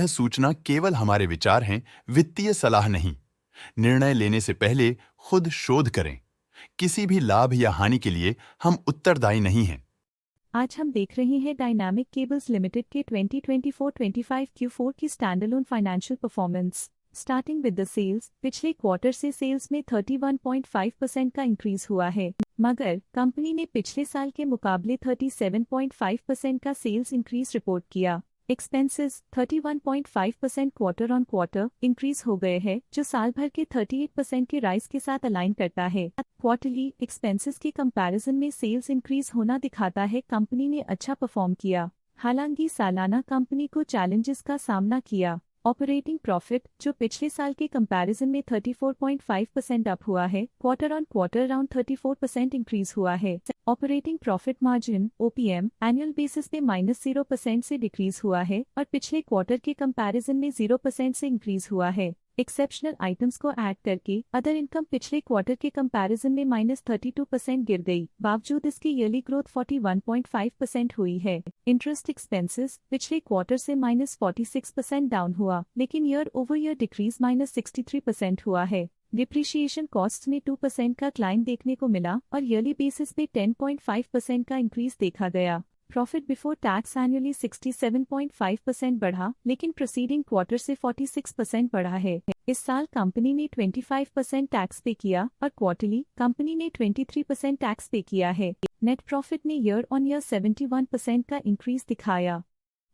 सूचना केवल हमारे विचार हैं, वित्तीय सलाह नहीं। निर्णय लेने से पहले खुद शोध करें। किसी भी लाभ या हानि के लिए हम उत्तरदायी नहीं हैं। आज हम देख रहे हैं डायनामिक केबल्स लिमिटेड के 2024-25 Q4 की standalone financial performance. Starting with the sales, पिछले क्वार्टर से सेल्स में 31.5% का इंक्रीज हुआ है, मगर कंपनी ने पिछले साल के मुकाबले 37.5% का सेल्स इंक्रीज रिपोर्ट किया। Expenses 31.5% quarter on quarter increase हो गए हैं, जो साल भर के 38% के राइज के साथ अलाइन करता है। क्वार्टरली एक्सपेंसेस के कंपैरिजन में सेल्स इंक्रीज होना दिखाता है कंपनी ने अच्छा परफॉर्म किया। हालांकि सालाना कंपनी को चैलेंजेस का सामना किया। ऑपरेटिंग प्रॉफिट, जो पिछले साल के कंपैरिजन में 34.5% अप हुआ है, quarter on quarter around 34% increase हुआ है। Operating profit margin (OPM) annual basis पे -0% से डिक्रीज हुआ है और पिछले क्वार्टर के कंपैरिजन में 0% से इंक्रीज हुआ है। एक्सेप्शनल आइटम्स को ऐड करके अदर इनकम पिछले क्वार्टर के कंपैरिजन में -32% गिर गई, बावजूद इसकी ईयरली ग्रोथ 41.5% हुई है। इंटरेस्ट एक्सपेंसेस पिछले क्वार्टर से -46% डाउन हुआ, लेकिन ईयर ओवर ईयर डिक्रीज -63% हुआ है। डिप्रिशिएशन कॉस्ट में 2% का क्लाइम देखने को मिला और ईयरली बेसिस पे 10.5% का इंक्रीज देखा गया। प्रॉफिट बिफोर टैक्स एनुअली 67.5% बढ़ा, लेकिन प्रीसीडिंग क्वार्टर से 46% बढ़ा है। इस साल कंपनी ने 25% टैक्स पे किया और क्वार्टरली कंपनी ने 23% टैक्स पे किया है। नेट प्रॉफिट ने ईयर ऑन ईयर 71% का इंक्रीज दिखाया,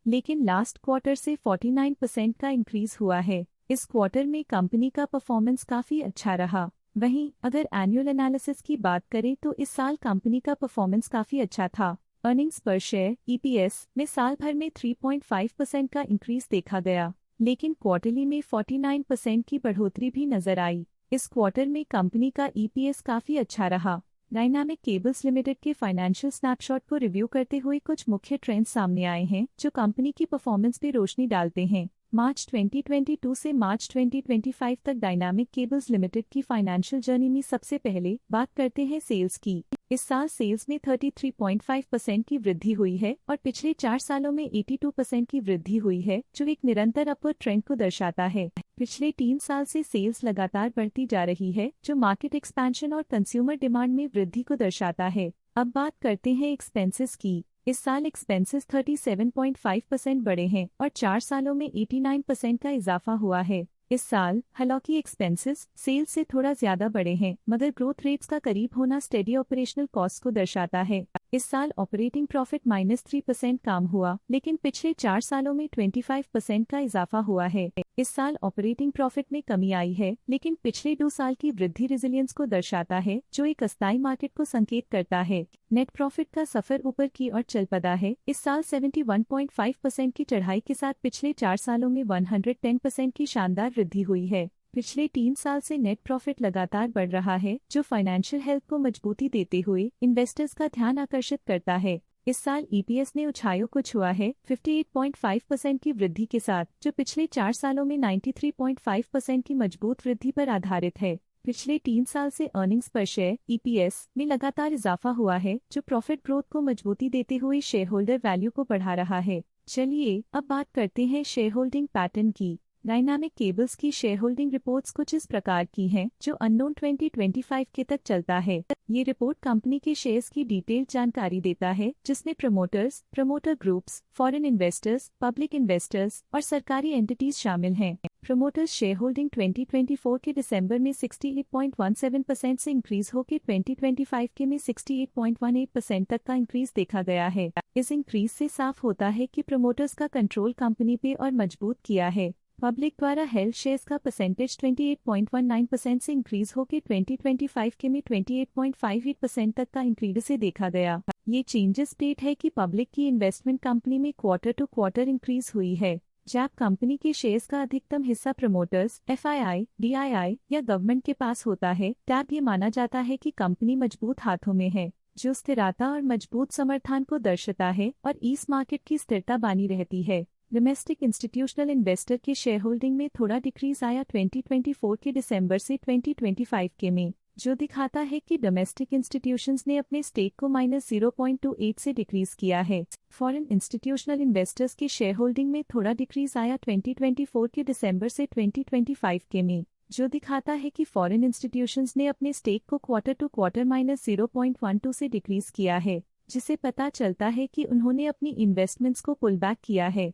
लेकिन लास्ट क्वार्टर से 49% का इंक्रीज हुआ है। इस क्वार्टर में कंपनी का परफॉर्मेंस काफी अच्छा रहा। वहीं अगर एनुअल एनालिसिस की बात करें तो इस साल कंपनी का परफॉर्मेंस काफी अच्छा था। अर्निंग्स पर शेयर (EPS) में साल भर में 3.5% का इंक्रीज देखा गया, लेकिन क्वार्टरली में 49% की बढ़ोतरी भी नजर आई। इस क्वार्टर में कंपनी का EPS काफी अच्छा रहा। डायनामिक केबल्स लिमिटेड के फाइनेंशियल स्नैपशॉट को रिव्यू करते हुए कुछ मुख्य ट्रेंड्स सामने आए हैं जो कंपनी की परफॉर्मेंस पे रोशनी डालते हैं। मार्च 2022 से मार्च 2025 तक डायनामिक केबल्स लिमिटेड की फाइनेंशियल जर्नी में सबसे पहले बात करते हैं सेल्स की। इस साल सेल्स में 33.5% की वृद्धि हुई है और पिछले 4 सालों में 82% की वृद्धि हुई है, जो एक निरंतर अपवर्ड ट्रेंड को दर्शाता है। पिछले 3 साल से सेल्स लगातार बढ़ती जा रही है, जो मार्केट एक्सपेंशन और कंज्यूमर डिमांड में वृद्धि को दर्शाता है। अब बात करते हैं एक्सपेंसेस की। इस साल एक्सपेंसेस 37.5% बढ़े हैं और 4 सालों में 89% का इजाफा हुआ है। इस साल हालांकि एक्सपेंसेस सेल्स से थोड़ा ज्यादा बढ़े हैं, मगर ग्रोथ रेट्स का करीब होना स्टेडी ऑपरेशनल कॉस्ट को दर्शाता है। इस साल ऑपरेटिंग प्रॉफिट -3% कम हुआ, लेकिन पिछले 4 सालों में 25% का इजाफा हुआ है। इस साल ऑपरेटिंग प्रॉफिट में कमी आई है, लेकिन पिछले 2 साल की वृद्धि रेजिलियंस को दर्शाता है, जो एक अस्थायी मार्केट को संकेत करता है। नेट प्रॉफिट का सफर ऊपर की ओर चल पड़ा है। इस साल 71.5% की चढ़ाई के साथ पिछले 4 सालों में 110% की शानदार वृद्धि हुई है। पिछले 3 साल से नेट प्रॉफिट लगातार बढ़ रहा है, जो फाइनेंशियल हेल्थ को मजबूती देते हुए इन्वेस्टर्स का ध्यान आकर्षित करता है। इस साल EPS ने ऊंचाइयों को छुआ है 58.5% की वृद्धि के साथ, जो पिछले 4 सालों में 93.5% की मजबूत वृद्धि पर आधारित है। पिछले 3 साल से अर्निंग्स पर शेयर (EPS) में लगातार इजाफा हुआ है, जो प्रॉफिट ग्रोथ को मजबूती देते हुए शेयर होल्डर वैल्यू को बढ़ा रहा है। चलिए अब बात करते हैं शेयर होल्डिंग पैटर्न की। डायनामिक केबल्स की शेयर होल्डिंग रिपोर्ट्स कुछ इस प्रकार की हैं, जो अननोन 2025 के तक चलता है। ये रिपोर्ट कंपनी के शेयर्स की डिटेल्ड जानकारी देता है, जिसमें promoters, promoter groups, foreign investors, public investors और सरकारी एंटिटीज शामिल हैं। प्रमोटर्स शेयर होल्डिंग 2024 के दिसंबर में 68.17% से इंक्रीज होकर 2025 के में 68.18% तक का इंक्रीज देखा गया है। इस इंक्रीज से साफ होता है कि प्रमोटर्स का कंट्रोल कंपनी पे और मजबूत किया है। पब्लिक द्वारा हेल्ड शेयर्स का परसेंटेज 28.19% से इंक्रीज होकर 2025 के में 28.58% तक का इंक्रीज से देखा गया। ये चेंजेस स्टेट है कि पब्लिक की इन्वेस्टमेंट कंपनी में क्वार्टर टू क्वार्टर इंक्रीज हुई है। जब कंपनी के शेयर्स का अधिकतम हिस्सा प्रमोटर्स, FII, DII या गवर्नमेंट के पास होता है, तब ये माना जाता है कि कंपनी मजबूत हाथों में है, जो स्थिरता और मजबूत समर्थन को दर्शाता है और इस मार्केट की स्थिरता बनी रहती है। डोमेस्टिक इंस्टीट्यूशनल इन्वेस्टर के शेयर होल्डिंग में थोड़ा डिक्रीज आया 2024 के दिसंबर से 2025 के में। जो दिखाता है कि डोमेस्टिक इंस्टीट्यूशंस ने अपने स्टेक को -0.28 से डिक्रीज किया है। फॉरेन इंस्टीट्यूशनल इन्वेस्टर्स की शेयर होल्डिंग में थोड़ा डिक्रीज आया 2024 के दिसंबर से 2025 के में, जो दिखाता है कि फॉरेन इंस्टीट्यूशंस ने अपने स्टेक को क्वार्टर टू क्वार्टर -0.12 से डिक्रीज किया है, जिसे पता चलता है कि उन्होंने अपनी इन्वेस्टमेंट्स को पुल बैक किया है।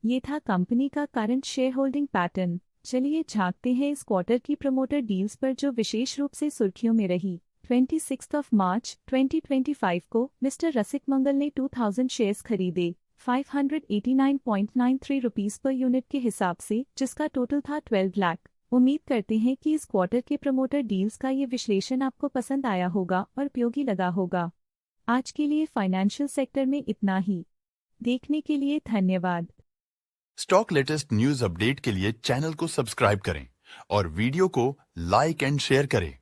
ये था कंपनी का करंट शेयर होल्डिंग पैटर्न। चलिए झांकते हैं इस क्वार्टर की प्रमोटर डील्स पर जो विशेष रूप से सुर्खियों में रही। 26 मार्च 2025 को मिस्टर रसिक मंगल ने 2000 शेयर्स खरीदे 589.93 रुपीस पर यूनिट के हिसाब से, जिसका टोटल था 12 लाख। उम्मीद करते हैं कि इस क्वार्टर के प्रमोटर डील्स का ये विश्लेषण आपको पसंद आया होगा और उपयोगी लगा होगा। आज के लिए फाइनेंशियल सेक्टर में इतना ही। देखने के लिए धन्यवाद। स्टॉक लेटेस्ट न्यूज अपडेट के लिए चैनल को सब्सक्राइब करें और वीडियो को लाइक एंड शेयर करें।